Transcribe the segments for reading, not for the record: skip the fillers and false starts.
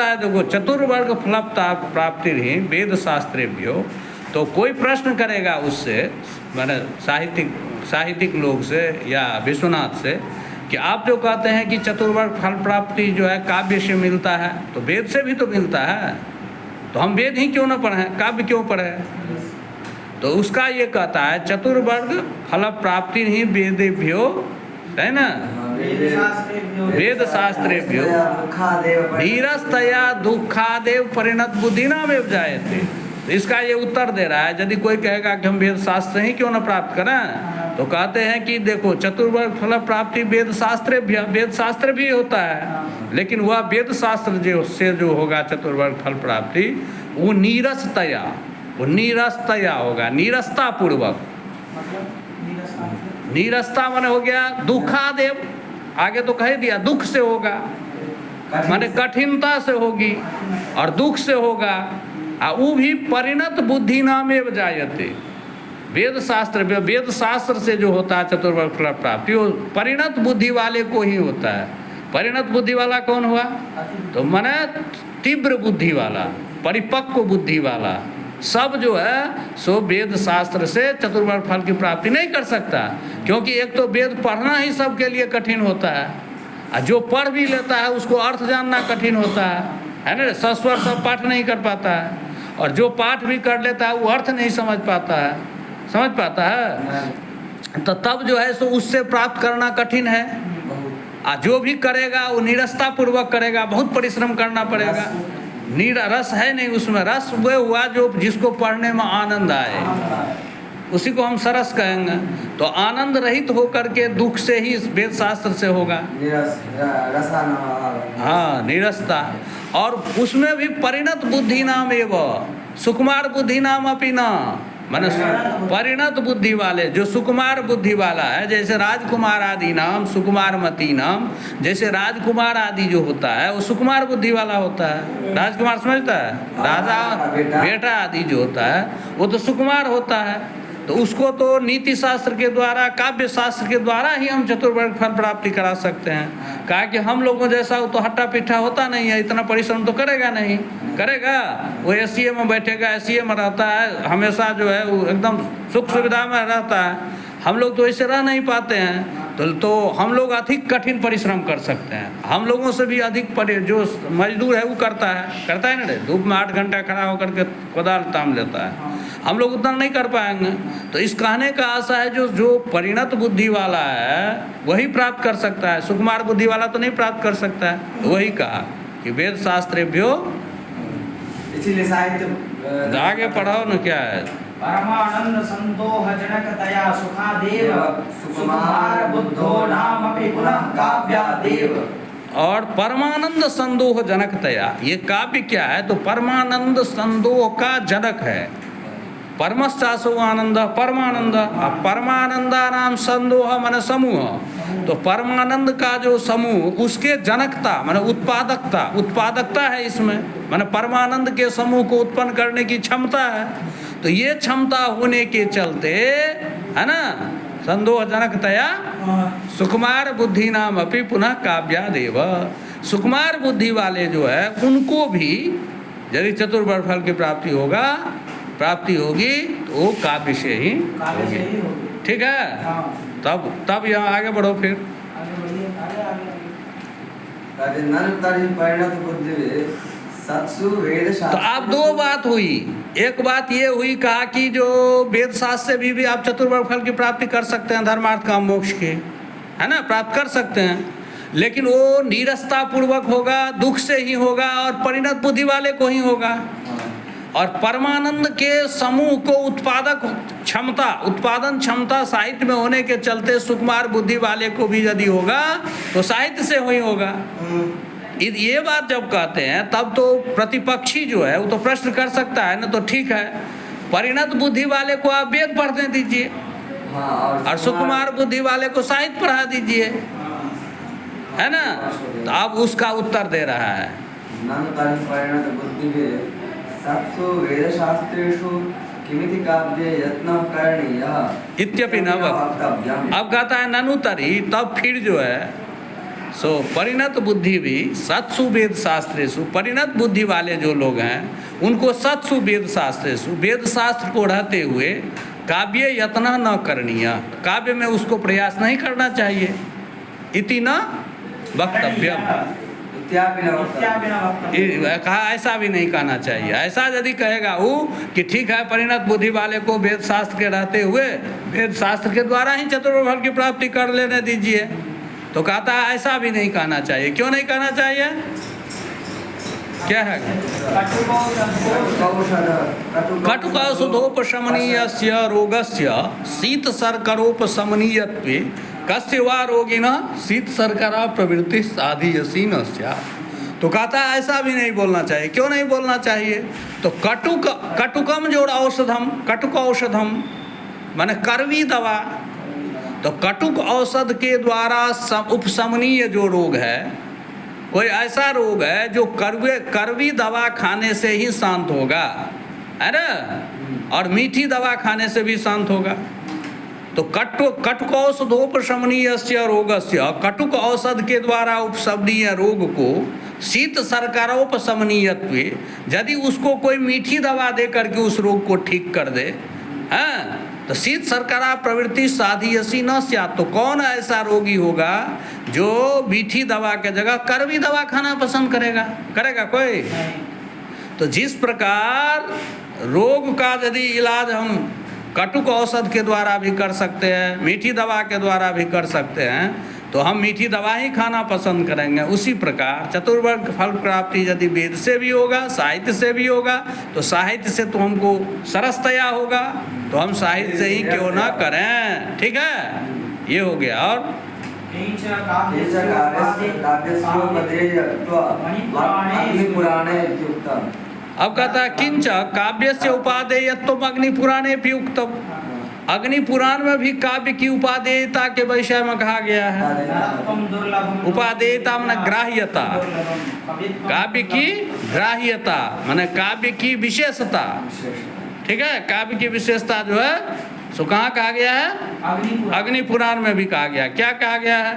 है देखो चतुर्वर्ग फल प्राप्ति ही वेद शास्त्रेभ्यो, तो कोई प्रश्न करेगा उससे, मैंने साहित्यिक लोग से या विश्वनाथ से कि आप जो कहते हैं कि चतुर्वर्ग फल प्राप्ति जो है काव्य से मिलता है, तो वेद से भी तो मिलता है, तो हम वेद ही क्यों न पढ़ें, काव्य क्यों पढ़ें। तो उसका ये कहता है चतुर्वर्ग फल प्राप्ति ही वेदेभ्यो, है ना, वेद शास्त्रेभ्यो नीरस्तया दुखादेव परिणत बुद्धिनामेव जायते। तो इसका ये उत्तर दे रहा है, यदि कोई कहेगा कि हम वेद शास्त्र ही क्यों न प्राप्त करें, तो कहते हैं कि देखो चतुर्वर्ग फल प्राप्ति वेद शास्त्र भी होता है, लेकिन वह वेद शास्त्र से जो होगा चतुर्वर्ग फल प्राप्ति वो नीरसतया होगा, नीरसता पूर्वक। नीरसता माने हो गया दुखादेव, आगे तो कह दिया दुख से होगा, माने कठिनता से होगी और दुख से होगा, वो भी परिणत बुद्धि नामेव जायते। वेद शास्त्र से जो होता है चतुर्वर्ग फल प्राप्ति वो परिणत बुद्धि वाले को ही होता है। परिणत बुद्धि वाला कौन हुआ, तो माने तीव्र बुद्धि वाला, परिपक्व बुद्धि वाला, सब जो है सो वेद शास्त्र से चतुर्वर्ग फल की प्राप्ति नहीं कर सकता, क्योंकि एक तो वेद पढ़ना ही सबके लिए कठिन होता है, और जो पढ़ भी लेता है उसको अर्थ जानना कठिन होता है ना, सस्वर सब पाठ नहीं कर पाता है, और जो पाठ भी कर लेता है वो अर्थ नहीं समझ पाता है, तो तब जो है सो उससे प्राप्त करना कठिन है। और जो भी करेगा वो निरस्ता पूर्वक करेगा, बहुत परिश्रम करना पड़ेगा। रस है नहीं उसमें, रस वो हुआ जो जिसको पढ़ने में आनंद आए, उसी को हम सरस कहेंगे। तो आनंद रहित होकर के दुख से ही वेद शास्त्र से होगा, हाँ निरसता। और उसमें भी परिणत बुद्धि नाम एवं सुकुमार बुद्धि नाम अपनी न, माने परिणत बुद्धि वाले, जो सुकुमार बुद्धि वाला है, जैसे राजकुमार आदि नाम सुकुमार मती नाम, जैसे राजकुमार आदि जो होता है वो सुकुमार बुद्धि वाला होता है। राजकुमार समझता है, राजा बेटा आदि जो होता है वो तो सुकुमार होता है, तो उसको तो नीति शास्त्र के द्वारा, काव्य शास्त्र के द्वारा ही हम चतुर्वर्ग फल प्राप्ति करा सकते हैं। कहा कि हम लोगों जैसा वो तो हट्टा पिट्ठा होता नहीं है, इतना परिश्रम तो करेगा नहीं, करेगा वो एसीए में बैठेगा, एसीए में रहता है, हमेशा जो है वो एकदम सुख सुविधा में रहता है। हम लोग तो ऐसे रह नहीं पाते हैं, तो हम लोग अधिक कठिन परिश्रम कर सकते हैं। हम लोगों से भी अधिक जो मजदूर है वो करता है ना, धूप में 8 घंटा खड़ा होकर के कोदाल ताम लेता है, हम लोग उतना नहीं कर पाएंगे। तो इस कहने का आशा है जो परिणत बुद्धि वाला है वही प्राप्त कर सकता है, सुकुमार बुद्धि वाला तो नहीं प्राप्त कर सकता है। वही कहा कि वेद शास्त्रेभ्यो, इसीलिए साहित्य आगे पढ़ाओ न क्या है, परमानंद संतोह जनकतया सुखादेव सुकुमार बुद्धो नामपि पुनः काव्यादेव। और परमानंद संदोह जनकतया, ये काव्य क्या है, तो परमानंद संदोह का जनक है। परमश्चासो आनंद परमानंद, परमानंदा नाम संदोह मन समूह, तो परमानंद का जो समूह उसके जनकता माने उत्पादकता है इसमें, माने परमानंद के समूह को उत्पन्न करने की क्षमता है। तो ये क्षमता होने के चलते है ना, संदोह जनकतया सुकुमार बुद्धि नाम अपि पुनः काव्यादेव। सुकुमार बुद्धि वाले जो है उनको भी यदि चतुर्वर्ग फल की प्राप्ति होगी तो वो काव्य से ही होगी। ठीक है, तब यहाँ आगे बढ़ो फिर। तो आप दो बात हुई, एक बात ये हुई कहा कि जो वेद शास्त्र से भी आप चतुर्वर्ग फल की प्राप्ति कर सकते हैं, धर्मार्थ काम मोक्ष के, है ना, प्राप्त कर सकते हैं, लेकिन वो नीरसता पूर्वक होगा, दुख से ही होगा और परिणत बुद्धि वाले को ही होगा। और परमानंद के समूह को उत्पादन क्षमता साहित्य में होने के चलते सुकुमार बुद्धि वाले को भी यदि होगा तो साहित्य से ही होगा। ये बात जब कहते हैं तब तो प्रतिपक्षी जो है वो तो प्रश्न कर सकता है ना, तो ठीक है परिणत बुद्धि वाले को आप वेद पढ़ने दीजिए और सुकुमार बुद्धि वाले को साहित्य पढ़ा दीजिए, है ना। तो अब उसका उत्तर दे रहा है इत्यपि न। अब कहता है ननु तरी, तब फिर जो है सो परिणत बुद्धि भी सत्सु वेद शास्त्रेषु, परिणत बुद्धि वाले जो लोग हैं उनको सत्सु वेद शास्त्रेषु, वेद शास्त्र को रहते हुए काव्य यत्न न करणीय, काव्य में उसको प्रयास नहीं करना चाहिए। इति न वक्तव्यम, कहा ऐसा भी नहीं कहना चाहिए। ऐसा यदि कहेगा वो कि ठीक है परिणत बुद्धि वाले को वेद शास्त्र के रहते हुए वेद शास्त्र के द्वारा ही चतुर्फल की प्राप्ति कर लेने दीजिए, तो कहता है ऐसा भी नहीं कहना चाहिए। क्यों नहीं कहना चाहिए? क्या है? कटुकौषधोपशमनीयस्य रोगस्य शीत शर्करोपशमनीयत्वे कस्य वा रोगिणः शीत शर्करा प्रवृत्ति साधीयसीन स्यात्। तो कहता है ऐसा भी नहीं बोलना चाहिए। क्यों नहीं बोलना चाहिए? तो कटुकम जो औषधम, कटुक औषधम माने कड़वी दवा, तो कटुक औषध के द्वारा उपशमनीय जो रोग है, कोई ऐसा रोग है जो कड़वी दवा खाने से ही शांत होगा, है ना, और मीठी दवा खाने से भी शांत होगा। तो कटुक औषधोपशमनीयस्य रोगस्य, कटुक औषध के द्वारा उपशमनीय रोग को शीत शर्करोपशमनीयत्वे, यदि उसको कोई मीठी दवा दे करके उस रोग को ठीक कर दे, हाँ, तो शीत शर्करा प्रवृत्ति साधीयसी न स्यात्। तो कौन ऐसा रोगी होगा जो मीठी दवा के जगह कड़वी दवा खाना पसंद करेगा? करेगा कोई? तो जिस प्रकार रोग का यदि इलाज हम कटुक औषध के द्वारा भी कर सकते हैं, मीठी दवा के द्वारा भी कर सकते हैं, तो हम मीठी दवा ही खाना पसंद करेंगे। उसी प्रकार चतुर्वर्ग फल प्राप्ति यदि वेद से भी होगा, साहित्य से भी होगा, तो साहित्य से तो हमको सरसतया होगा, तो हम साहित्य से ही क्यों ना करें। ठीक है, ये हो गया। और अब कहता है किंच काव्यस्य उपादेयत्वम अग्निपुराणे भी उक्तम। अग्निपुराण में भी काव्य की उपादेयता के विषय में कहा गया है। उपादेयता माने ग्राह्यता, काव्य की ग्राह्यता माने काव्य की विशेषता। ठीक है, काव्य की विशेषता जो है सो कहाँ कहा गया है? अग्निपुराण में भी कहा गया। क्या कहा गया है?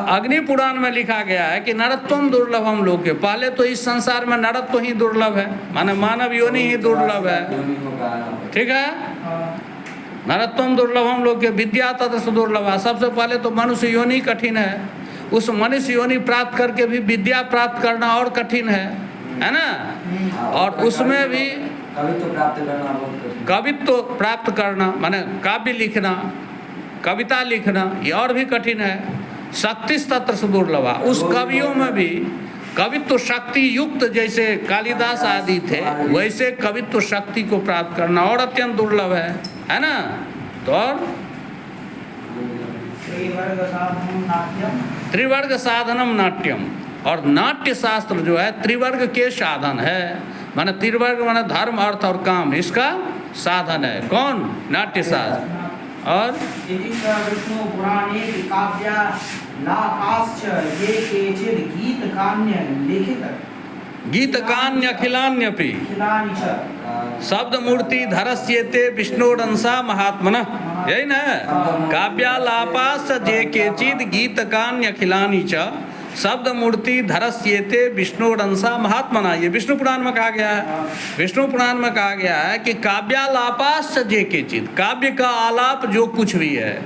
अग्निपुराण में लिखा गया है कि नरत्वम दुर्लभम लोके। पहले तो इस संसार में नरत्व ही दुर्लभ है, माने मानव योनि ही दुर्लभ है। ठीक है, नरत्वम दुर्लभम लोके विद्या तत्र दुर्लभ। सबसे पहले तो मनुष्य योनि कठिन है, उस मनुष्य योनि प्राप्त करके भी विद्या प्राप्त करना और कठिन है ना। और उसमें भी कवित्व प्राप्त करना माने काव्य लिखना, कविता लिखना, ये और भी कठिन है। शक्ति तत्र से दुर्लभा। उस कवियों में भी कवित्व शक्ति युक्त जैसे कालिदास आदि थे, वैसे कवित्व शक्ति को प्राप्त करना और अत्यंत दुर्लभ है ना। तो और त्रिवर्ग साधनम नाट्यम, और नाट्य शास्त्र जो है त्रिवर्ग के साधन है। माने त्रिवर्ग माने धर्म अर्थ और काम, इसका साधन है। कौन? नाट्य शास्त्र। और विष्णु पुराणे काव्यालापाश्च ये केचित् गीतकान्य लिखित गीतकान्य अखिलान्यपि शब्द मूर्ति धरस्येते विष्णोरंसा महात्मनः। यही ना, काव्यालापाश्च ये केचित् गीतकान्य अखिलानि च शब्द मूर्ति धरस्येते विष्णुरंसा महात्मना। ये विष्णु पुराण में कहा गया है। विष्णु पुराण में कहा गया है कि काव्यालापाश्च जे केचित्, काव्य का आलाप जो कुछ भी है,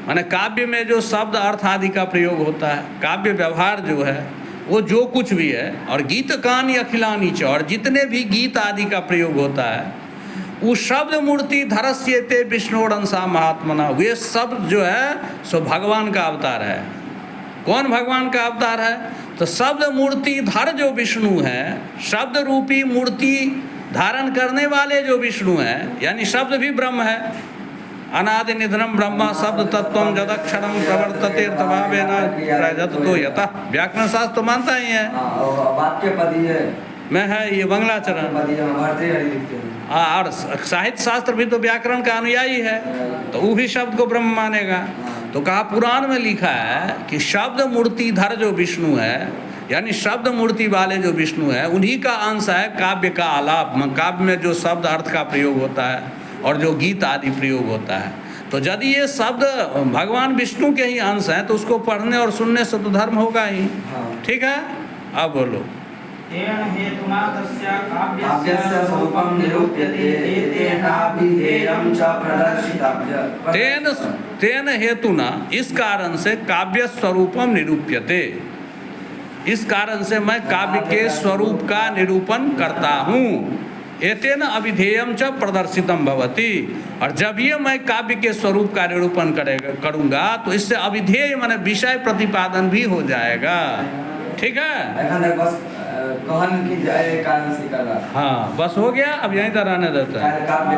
माने काव्य में जो शब्द अर्थ आदि का प्रयोग होता है, काव्य व्यवहार जो है वो जो कुछ भी है, और गीत कान अखिलानी च, और जितने भी गीत आदि का प्रयोग होता है, वो शब्द मूर्ति धरस्येते विष्णुरंसा महात्मना। वे शब्द जो है सो भगवान का अवतार है। कौन भगवान का अवतार है? तो शब्द मूर्ति धर जो विष्णु है, शब्द रूपी मूर्ति धारण करने वाले जो विष्णु हैं, यानी शब्द भी ब्रह्म है। अनादि निधनम ब्रह्म शब्द तत्वम जदक्षरम प्रवर्तते तभावेन प्रजतो यतः। व्याकरण शास्त्र तो मानता ही है। वाक्य पदी है मैं है ये मंगलाचरण। और साहित्य शास्त्र भी तो व्याकरण का अनुयायी है, तो वो भी शब्द को ब्रह्म मानेगा। तो कहा पुराण में लिखा है कि शब्द मूर्ति धर जो विष्णु है, यानी शब्द मूर्ति वाले जो विष्णु है, उन्हीं का अंश है काव्य का आलाप। काव्य में जो शब्द अर्थ का प्रयोग होता है और जो गीत आदि प्रयोग होता है। तो यदि ये शब्द भगवान विष्णु के ही अंश हैं तो उसको पढ़ने और सुनने से तो धर्म होगा ही। हाँ। ठीक है, अब बोलो। तेन हेतुना तस्य काव्यस्य स्वरूपं निरूप्यते एतेनाभिधेयं च प्रदर्शितव्य। तेन हेतुना, इस कारण से काव्य स्वरूपम निरूप्यते, इस कारण से मैं काव्य के स्वरूप का निरूपण करता हूँ। एतेन अभिधेयम च प्रदर्शितम भवति, और जब ये मैं काव्य के स्वरूप का निरूपण करूँगा तो इससे अभिधेय माने विषय प्रतिपादन भी हो जाएगा। ठीक है, बस कहन की जाए कारण से करा। हाँ बस हो गया, अब यहीं तक रहने देते हैं। काव्य